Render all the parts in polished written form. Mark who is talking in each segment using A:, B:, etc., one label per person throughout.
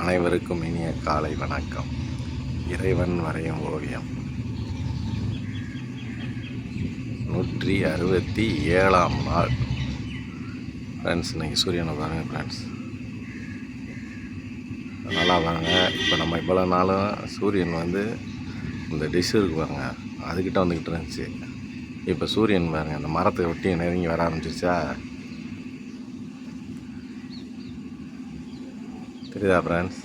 A: அனைவருக்கும் இனிய காலை வணக்கம். இறைவன் வரையும் ஓவியம் 167ஆம் நாள் ஃப்ரெண்ட்ஸ். இன்றைக்கி சூரியனை பாருங்கள் ஃப்ரெண்ட்ஸ், நல்லா பாருங்க. இப்போ நம்ம இவ்வளோ நாளும் சூரியன் இந்த டிஷ் இருக்கு பாருங்க, அதுக்கிட்ட வந்துக்கிட்டு இருந்துச்சு. இப்போ சூரியன் பாருங்கள் அந்த மரத்தை ஒட்டி நெருங்கி வர ஆரம்பிச்சிருச்சா, தெரியுதா ஃப்ரெண்ட்ஸ்?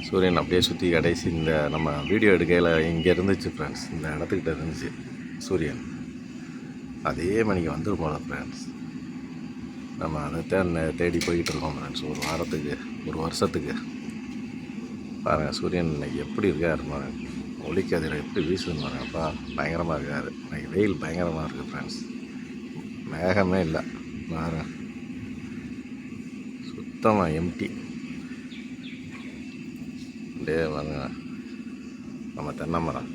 A: சூரியன் அப்படியே சுற்றி கடைசி இந்த நம்ம வீடியோ எடுக்கையில் இங்கே இருந்துச்சு ஃப்ரெண்ட்ஸ், இந்த இடத்துக்கிட்ட இருந்துச்சு சூரியன். அதே மணிக்கு வந்துடும் போல ஃப்ரெண்ட்ஸ். நம்ம அதைத்தான் தேடி போய்கிட்டு இருக்கோம் ஃப்ரெண்ட்ஸ். ஒரு வாரத்துக்கு, ஒரு வருஷத்துக்கு பாருங்கள் சூரியன் இன்னைக்கு எப்படி இருக்காரு பாருங்க, ஒளிக்கதிரை எப்படி வீசுன்னு பாருங்கப்பா, பயங்கரமாக இருக்காரு. இன்னைக்கு வெயில் பயங்கரமாக இருக்குது ஃப்ரெண்ட்ஸ், மேகமே இல்லை பாருங்க, சுத்தமாக எம்டி. அப்படியே பாருங்க நம்ம தென்னை மரம்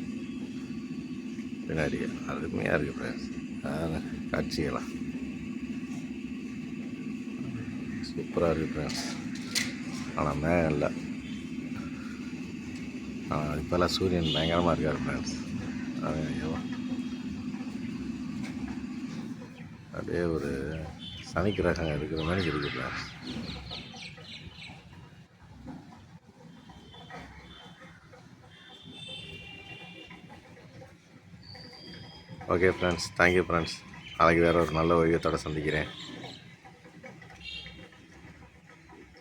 A: பின்னாடி அருமையாக இருக்குது ஃப்ரெண்ட்ஸ். காட்சிகளாக சூப்பராக இருக்குது ஃப்ரெண்ட்ஸ். ஆனால் மேகம் இல்லை, இப்போல்லாம் சூரியன் பயங்கரமாக இருக்கார் ஃப்ரெண்ட்ஸ். அப்படியே ஒரு சனி கிரகம் இருக்கிற மாதிரி இருக்குது friends. Okay friends, thank you friends. நாளைக்கு வேறு ஒரு நல்ல ஓவியத்தோடு சந்திக்கிறேன்.